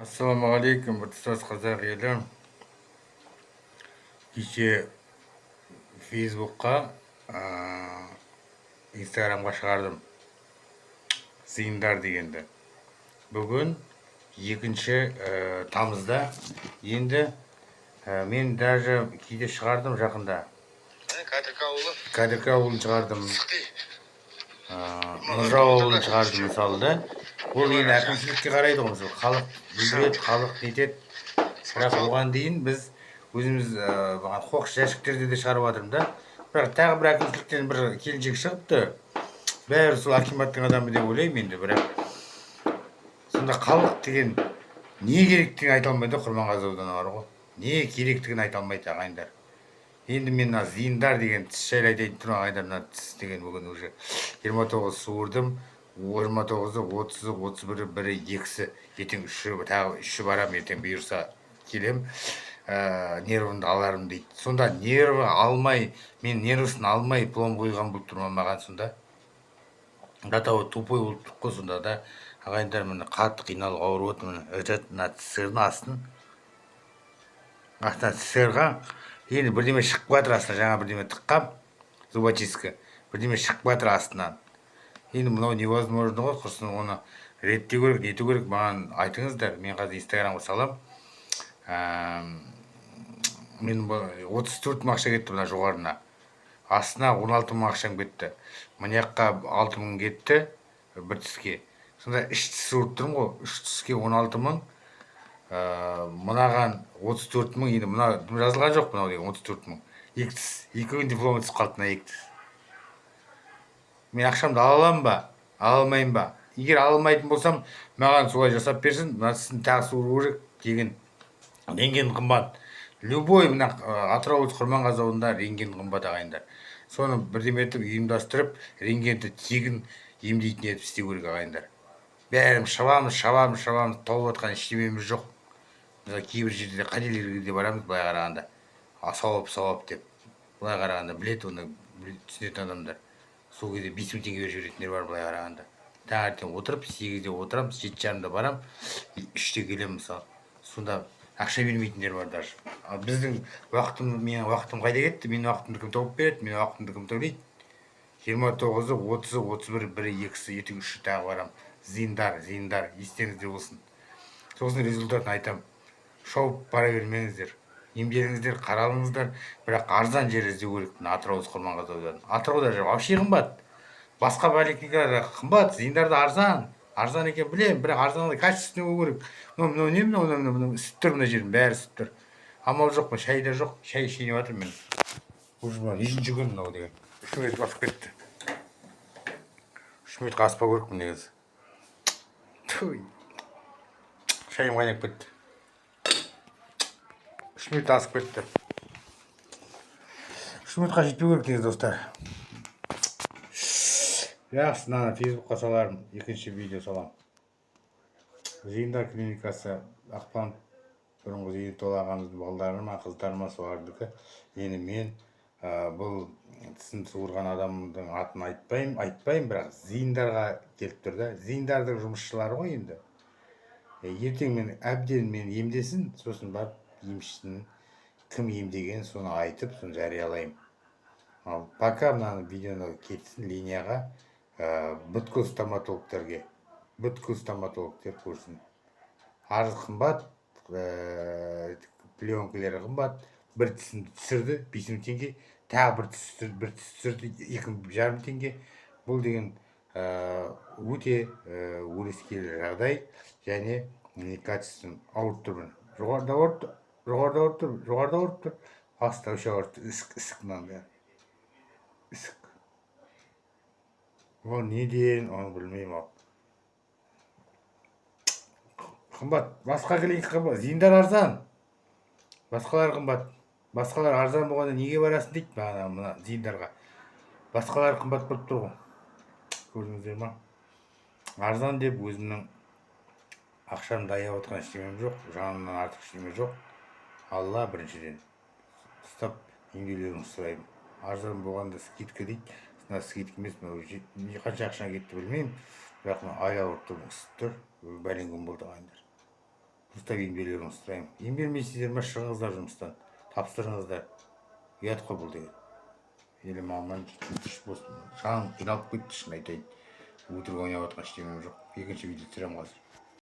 Ассалаумағалейкум, біртұтас қазақ елі. Кеше Фейсбукқа, Инстаграмға шығардым сыйындар дегенді. Бүгін 2 тамызда. Енді мен даже кейде шығардым жақында. Кәдірка ауылын шығардым. Нұржау ауылын шығардым мысалы да. Ол енді әкімшілікке қарайды ғой. Халық бүлдіреді, халық нетеді. Бірақ оған дейін біз өзіміз қоқыс жәшіктерде де шығарып жатырмыз да. Бірақ тағы бір әкімшіліктен бір келіншек шығыпты. Бәрі сол акиматтың адамы деп ойлаймын енді. Бірақ сонда халық деген не керектігін айта алмайды, Құрманғазы ауданы бар ғой. Не керектігін айта алмайды ағайындар. Енді мен мына зиындар деген тіс жайлы айтайын тұрмын ағайындар. Мына тіс деген бүгін уже 29 суырдым. 29-ы, 30-ы, 31-і, 1-і, 2-сі, ертең 3-і, тағы 3-і барам, ертең бұйырса келем, нервымды аларым дейді. Сонда нервы алмай, мен нервысын алмай пломб қойған болып тұрмын маған сонда. До того тупой болып тұр қой сонда да. Ағайындар, міне қатты қиналып ауырып отырмын. Мына сырдың астын. Астынан сырған. Енді бірдеме шығып жатыр астынан, жаңа бірдеме тыққам. Зубочистка. Бірдеме шығып жатыр астынан. Енді мынау невозможно ғой, құрсын оны реттеу керек, нету керек, маған айтыңыздар. Мен қазір Инстаграмға салам. Мен 34 мың ақша кетті мына жоғарына. Астына 16 мың ақшам кетті. Мына жаққа 6 мың кетті бір тіске. Сонда 3 тіс суырып тұрмын ғой, 3 тіске 16 мың. Мынаған 34 мың, енді мына жазылған жоқ мынау деген 34 мың. 2 тіс, 2 күн дипломы түсіп қалды мына 2 тіс. Мен ақшамды ала аламын ба, ала алмайын ба? Егер ала алмайтын болсам, маған солай жасап берсін, мына тісін тағы суыру керек. Тегін рентген қымбат. Любой мына Атырау Құрманғазы ауылында рентген қымбат ағайындар. Соны бірдеме етіп ұйымдастырып, рентгенді тегін емдейтін етіп істеу керек ағайындар. Бәріміз шабамыз, толып жатқан ештемеміз жоқ. Мысалы кейбір жерде қателерге де барамыз былай қарағанда. Сауап деп. Былай қарағанда білет, оны түсінетін адамдар. Сол кезде 5 мың теңге беріп жіберетіндер бар былай қарағанда. Таңертең отырып, 8-де отырам, 7:30-да барам, 3-те келем мысалы. Сонда ақша бермейтіндер бар даже. Ал біздің менің уақытым қайда кетті? Менің уақытымды кім тауып береді? Менің уақытымды кім төлейді? 29-ы, 30-ы, 31-і, 1-і, 2-сі, ертең 3-і тағы барам. Зиындар, естеріңізде болсын. Сосын результатын айтам. Шауып бара бермеңіздер. Емделіңіздер, қаралыңыздар, бірақ арзан жер іздеу керек. Атырау Құрманғазы ауданы. Атырауда вообще қымбат. Басқа поликлиникалар қымбат, зиындарда арзан екен білем, бірақ арзанды качественный болу керек. Мынау не, мынау ісіп тұр, мына жерім бәрі ісіп тұр. Амал жоқ па, шай да жоқ, шай ішейін жатыр мен. Уже 2-ші күн мынау деген. 3 минут басып кетті. 3 минутқа аспау керекпін негізі. Шайым қайнап кетті. 3 минут асып кетті. 3 минутқа жетпеу керек негізі достар. Жақсы, мынаны Фейсбукқа саларым, 2-ші видео салам. Зиындар клиникасы ақпан бұрынғы Зейнетолла ағамыздың балалары ма, қыздары ма солардікі. Енді мен бұл тісін суырған адамның атын айтпаймын, бірақ зиындарға келіп тұр да. Зиындардың жұмысшылары ғой енді. Ертең мен емдесін, сосын барып емшісінің кім емдеген соны айтып, соны жариялаймын. Ал пока мынаны видеоны кетсін линияға бүткіл стоматологтар көрсін. Арыз қымбат, пленкілері қымбат. Бір тісін түсірді 5 мың теңге, тағы бір тіс түсірді 2,5 мың теңге. Бұл деген өте өрескел жағдай, және некачественно ауырып тұрмын. Жоғарыда ауырып тұр, астында ауырып тұр, ісік мынандай. Ісік. Ол неден, оны білмеймін ал. Қымбат, басқа клиника қымбат, зиындар арзан. Басқалар қымбат. Басқалар арзан болғанда неге барасың дейді мына зиындарға. Басқалар қымбат болып тұр ғой. Көрдіңіздер ма? Арзан деп өзімнің ақшамды аяп отқан ештемем жоқ, жанымнан артық ештеме жоқ. Алла біріншіден ұстап емделуіңізді сұраймын. Арзан болғанда скидка дейді. Мына скидка емес, қанша ақшаң кетті білмеймін. Бірақ аяқ ауырып тұр, ісіп тұр. Бәлен күн болды ағайындар. дұрыстап еңбектеулеріңізді сұраймын. Еңбермейсіздер ма, шығыңыздар жұмыстан, тапсырыңыздар. Ұят қой бұл деген. Елім маман жаным қиналып кетті, шын айтайын. Өтірік ойнап жатқан ештеңем жоқ. Екінші видео түсіремін қазір.